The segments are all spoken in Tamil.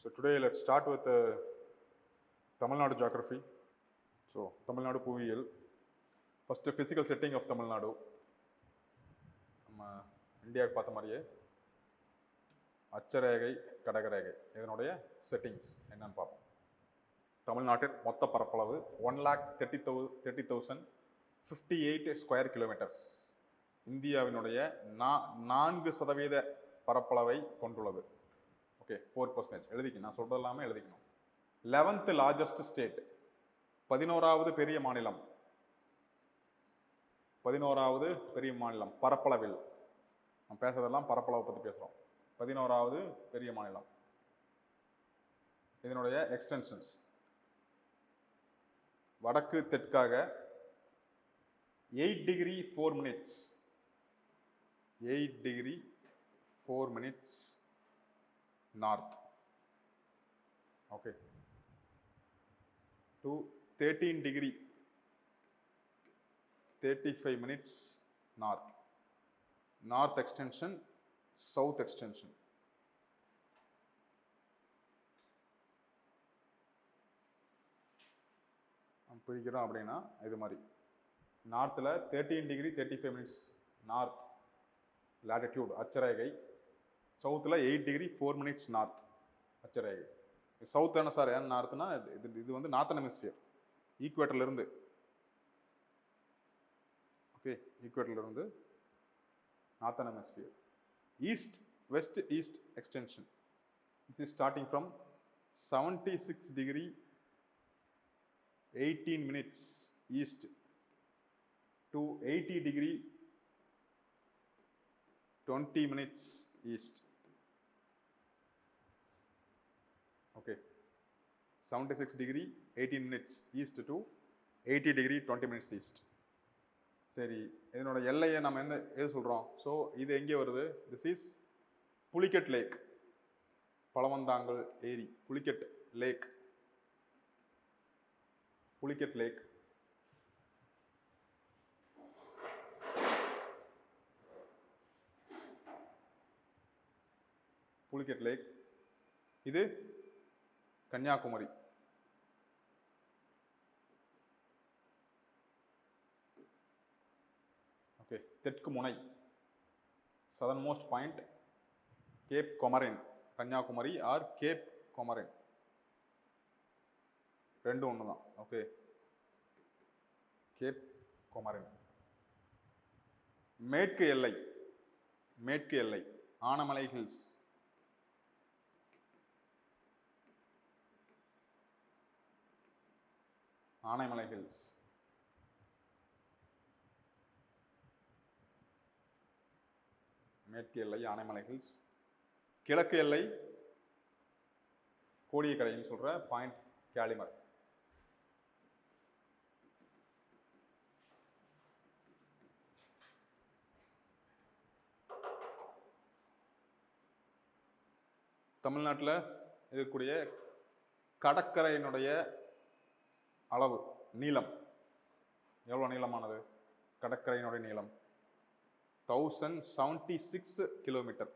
So today let's start with Tamil Nadu geography. So Tamil Nadu புவியியல். First physical setting of Tamil Nadu. நம்ம இந்தியாவுக்கு பார்த்த மாதிரியே அச்சரேகை கடகரேகை இதனுடைய செட்டிங்ஸ் என்னன்னு பார்ப்போம். தமிழ்நாட்டின் மொத்த பரப்பளவு 1,30,58 ஸ்கொயர் கிலோமீட்டர்ஸ். இந்தியாவினுடைய 4% பரப்பளவை கொண்டுள்ளது. ஓகே, 4% எழுதிக்கணும். நான் சொல்றது எல்லாமே எழுதிக்கணும். 11th லார்ஜஸ்ட் ஸ்டேட், 11வது பெரிய மாநிலம். 11வது பெரிய மாநிலம் பரப்பளவில். நம்ம பேசுறதெல்லாம் பரப்பளவை பற்றி பேசுகிறோம். 11வது பெரிய மாநிலம். இதனுடைய எக்ஸ்டென்ஷன்ஸ் வடக்கு தெற்காக 8 degree 4 minutes 8 degree 4 minutes north. Okay, to 13 degree 35 minutes north. North extension, south extension. பிரிக்கிறோம் அப்படின்னா இது மாதிரி நார்த்தில் 13 டிகிரி 35 மினிட்ஸ் நார்த் லேட்டிடியூட் அச்சரேகை, சவுத்தில் 8 டிகிரி 4 மினிட்ஸ் நார்த் அச்சரேகை. சவுத் என்ன சார், ஏன் நார்த்னா இது வந்து நார்த்தன் ஹெமிஸ்பியர், ஈக்குவேட்டர்லேருந்து. ஓகே, ஈக்குவேட்டர்லேருந்து northern hemisphere. East west east extension. It is starting from 76 degree 18 minutes east to 80 degree 20 minutes east. Okay, 76 degree 18 minutes east to 80 degree 20 minutes east. சரி, இதனோட எல்லையை நம்ம எது சொல்கிறோம்? ஸோ இது எங்கே வருது? திஸ் இஸ் புலிகட் லேக், பழவந்தாங்கல் ஏரி, புலிகட் லேக். புலிகட் லேக் புலிகட் லேக் இது கன்னியாகுமரி. ஓகே, தெற்கு முனை, southern most point Cape Comorin, Kanyakumari or Cape Comorin, ரெண்டும் ஒன்று தான். Okay, Cape Comorin. மேற்கு எல்லை, மேற்கு எல்லை ஆனமலை ஹில்ஸ். ஆனைமலை ஹில்ஸ். மேற்கு எல்லை ஆனைமலை ஹில்ஸ். கிழக்கு எல்லை கோடியக்கரைன்னு சொல்ற பாயிண்ட் கேலிமர். தமிழ்நாட்டில் இருக்கக்கூடிய கடற்கரையினுடைய அளவு, நீளம் எவ்வளோ நீளமானது? கடற்கரையினுடைய நீளம் 1076 கிலோமீட்டர்.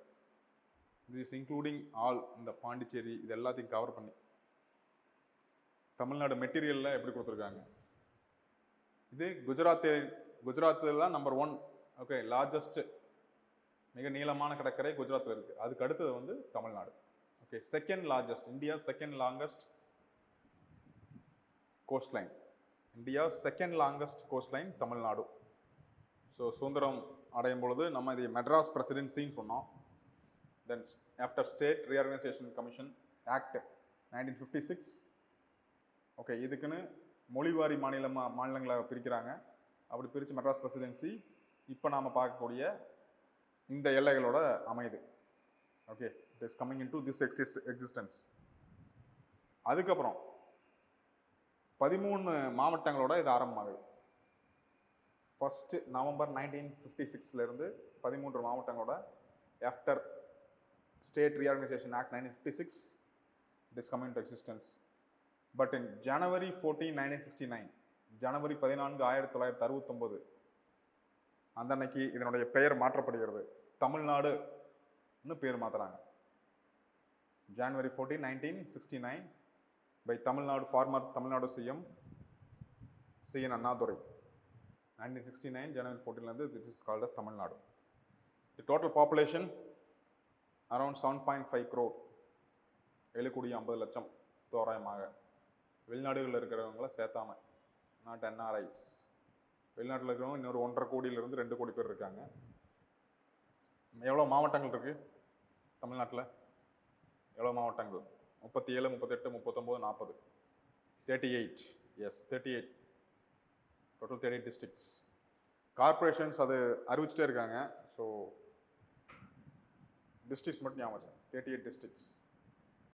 திஸ் இன்க்ளூடிங் ஆல் இந்த பாண்டிச்சேரி இது எல்லாத்தையும் கவர் பண்ணி. தமிழ்நாடு மெட்டீரியலில் எப்படி கொடுத்துருக்காங்க? இது குஜராத்தில் தான் நம்பர் 1. ஓகே, லார்ஜஸ்ட் மிக நீளமான கடற்கரை குஜராத்தில் இருக்குது. அதுக்கு அடுத்தது வந்து Tamil Nadu. Okay, second largest, India second longest coastline. India second longest coastline Tamil Nadu. So சுதந்திரம் அடையும் பொழுது நம்ம இது மெட்ராஸ் பிரசிடென்சின்னு சொன்னோம். Then after State reorganisation commission act 1956. Okay, இதுக்குன்னு மொழிவாரி மாநிலங்களை பிரிக்கிறாங்க. அப்படி பிரித்து மெட்ராஸ் பிரசிடென்சி இப்போ நாம் பார்க்கக்கூடிய இந்த எல்லைகளோட அமையுது. Okay, it is coming in to this existence. அதுக்கப்புறம் 13 மாவட்டங்களோட இது ஆரம்பமாகுது. ஃபர்ஸ்ட் நவம்பர் 1956 13 மாவட்டங்களோட after State Reorganisation Act 1956 it is coming to existence. But in January 14, 1969, January 14, 1969 அந்த அன்னைக்கு இதனுடைய பெயர் மாற்றப்படுகிறது. தமிழ்நாடுன்னு பேர் மாத்துறாங்க. January 14, 1969 by Tamil Nadu, former Tamil Nadu CM C.N. Annadurai. 1969 January 14, this is called as Tamil Nadu. The total population around 7.5 crore. 7,50,00,000 தோராயமாக. வெளிநாடுகளில் இருக்கிறவங்கள சேர்த்தாம, நாட் என்ஆர்ஐஸ். வெளிநாட்டில் இருக்கிறவங்க இன்னொரு 1.5 கோடியிலிருந்து 2 கோடி பேர் இருக்காங்க. எவ்வளோ மாவட்டங்கள் இருக்குது தமிழ்நாட்டில்? எவ்வளோ மாவட்டங்கள்? 37, 38, 39, 40. 38. எஸ், 38. Total 38 districts. கார்பரேஷன்ஸ் அது அறிவிச்சிட்டே இருக்காங்க. ஸோ டிஸ்ட்ரிக்ட்ஸ் மட்டும் ஞாபகம் 38 டிஸ்ட்ரிக்ட்ஸ்.